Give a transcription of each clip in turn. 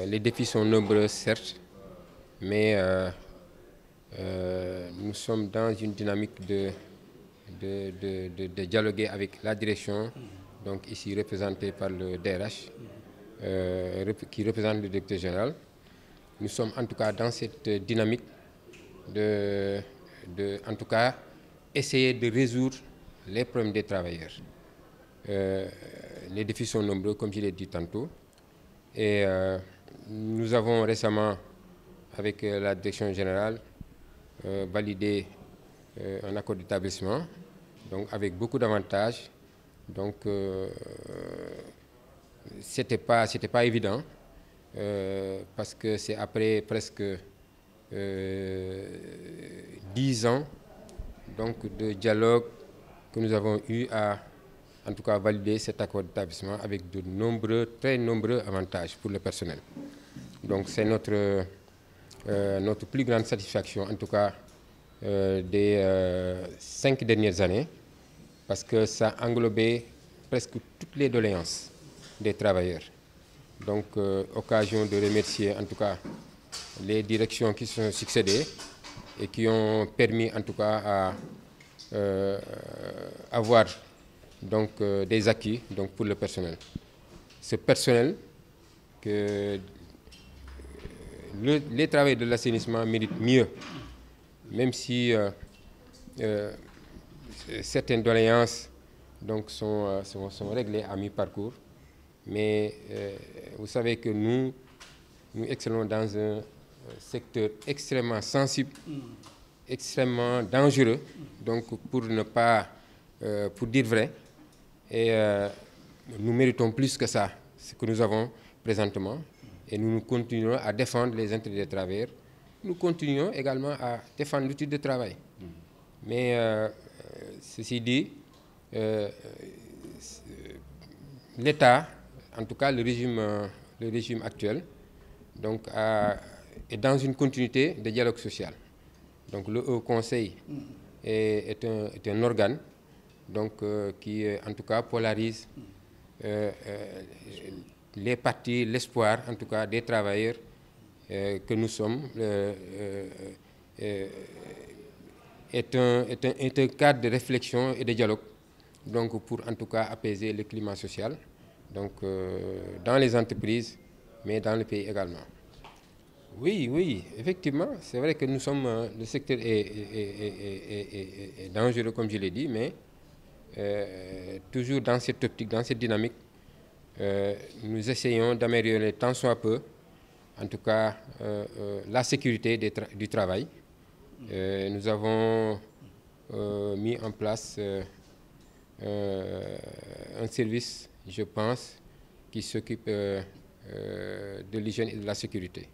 Les défis sont nombreux, certes, mais nous sommes dans une dynamique de dialoguer avec la direction, donc ici représentée par le DRH, qui représente le directeur général. Nous sommes en tout cas dans cette dynamique en tout cas, essayer de résoudre les problèmes des travailleurs. Les défis sont nombreux, comme je l'ai dit tantôt. Et nous avons récemment, avec la direction générale, validé un accord d'établissement, donc avec beaucoup d'avantages. Donc, c'était pas évident, parce que c'est après presque 10 ans donc, de dialogue que nous avons eu à, en tout cas, valider cet accord d'établissement avec de nombreux, très nombreux avantages pour le personnel. Donc c'est notre plus grande satisfaction, en tout cas, des 5 dernières années, parce que ça englobait presque toutes les doléances des travailleurs. Donc, occasion de remercier, en tout cas, les directions qui se sont succédées et qui ont permis, en tout cas, à avoir donc, des acquis donc, pour le personnel. Ce personnel que les travailleurs de l'assainissement méritent mieux, même si certaines doléances donc, sont réglées à mi-parcours. Mais vous savez que nous excellons dans un secteur extrêmement sensible, extrêmement dangereux, donc pour ne pas, pour dire vrai, et nous méritons plus que ça, ce que nous avons présentement, et nous continuons à défendre les intérêts des travailleurs. Nous continuons également à défendre l'outil de travail. Mais ceci dit, l'État, en tout cas le régime actuel, donc, est dans une continuité de dialogue social. Donc le Haut Conseil est un organe donc, qui, en tout cas, polarise les partis, l'espoir, en tout cas, des travailleurs que nous sommes, est un cadre de réflexion et de dialogue, donc pour, en tout cas, apaiser le climat social, donc, dans les entreprises, mais dans le pays également. Oui, effectivement, c'est vrai que nous sommes, le secteur est dangereux, comme je l'ai dit, mais toujours dans cette optique, dans cette dynamique, nous essayons d'améliorer tant soit peu, en tout cas, la sécurité du travail. Nous avons mis en place un service, je pense, qui s'occupe de l'hygiène et de la sécurité.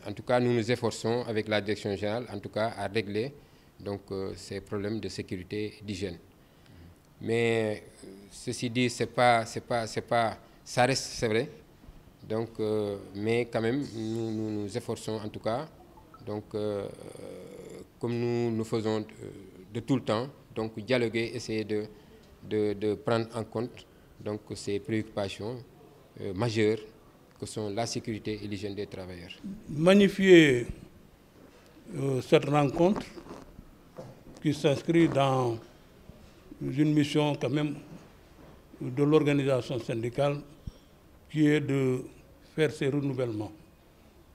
En tout cas, nous nous efforçons avec la direction générale, en tout cas, à régler donc, ces problèmes de sécurité et d'hygiène. Mais ceci dit, ça reste, c'est vrai. Donc, mais quand même, nous nous efforçons, en tout cas, donc, comme nous faisons de tout le temps, donc dialoguer, essayer de prendre en compte donc, ces préoccupations majeures que sont la sécurité et l'hygiène des travailleurs. Magnifier cette rencontre qui s'inscrit dans une mission quand même de l'organisation syndicale qui est de faire ces renouvellements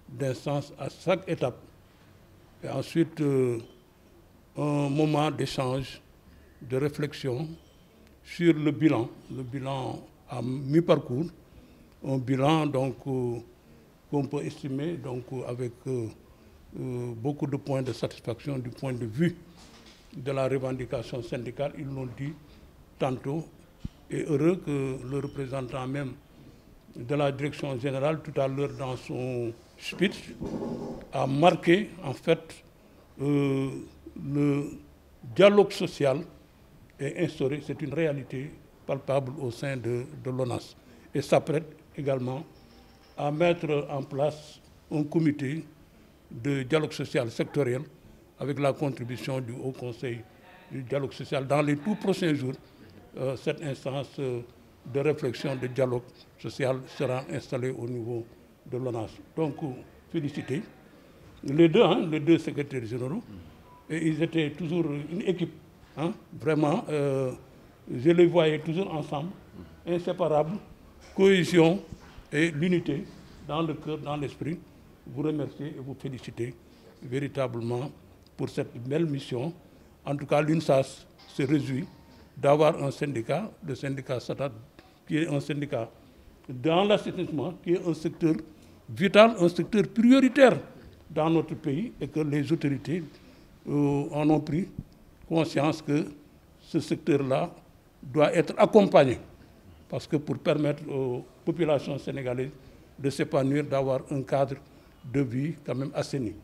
d'instances à chaque étape et ensuite un moment d'échange, de réflexion sur le bilan à mi-parcours, un bilan donc qu'on peut estimer donc avec beaucoup de points de satisfaction du point de vue de la revendication syndicale. Ils l'ont dit tantôt, et heureux que le représentant même de la direction générale tout à l'heure dans son speech a marqué en fait le dialogue social est instauré, c'est une réalité palpable au sein de l'ONAS et s'apprête également à mettre en place un comité de dialogue social sectoriel avec la contribution du Haut Conseil du dialogue social dans les tout prochains jours. Cette instance de réflexion, de dialogue social sera installé au niveau de l'ONAS. Donc, féliciter les deux secrétaires généraux. Et ils étaient toujours une équipe, hein, vraiment. Je les voyais toujours ensemble, inséparables, cohésion et l'unité dans le cœur, dans l'esprit. Vous remercier et vous féliciter véritablement pour cette belle mission. En tout cas, l'UNSAS se réjouit d'avoir un syndicat, le syndicat SATAT, qui est un syndicat dans l'assainissement, qui est un secteur vital, un secteur prioritaire dans notre pays, et que les autorités en ont pris conscience que ce secteur-là doit être accompagné. Parce que pour permettre aux populations sénégalaises de s'épanouir, d'avoir un cadre de vie quand même assaini.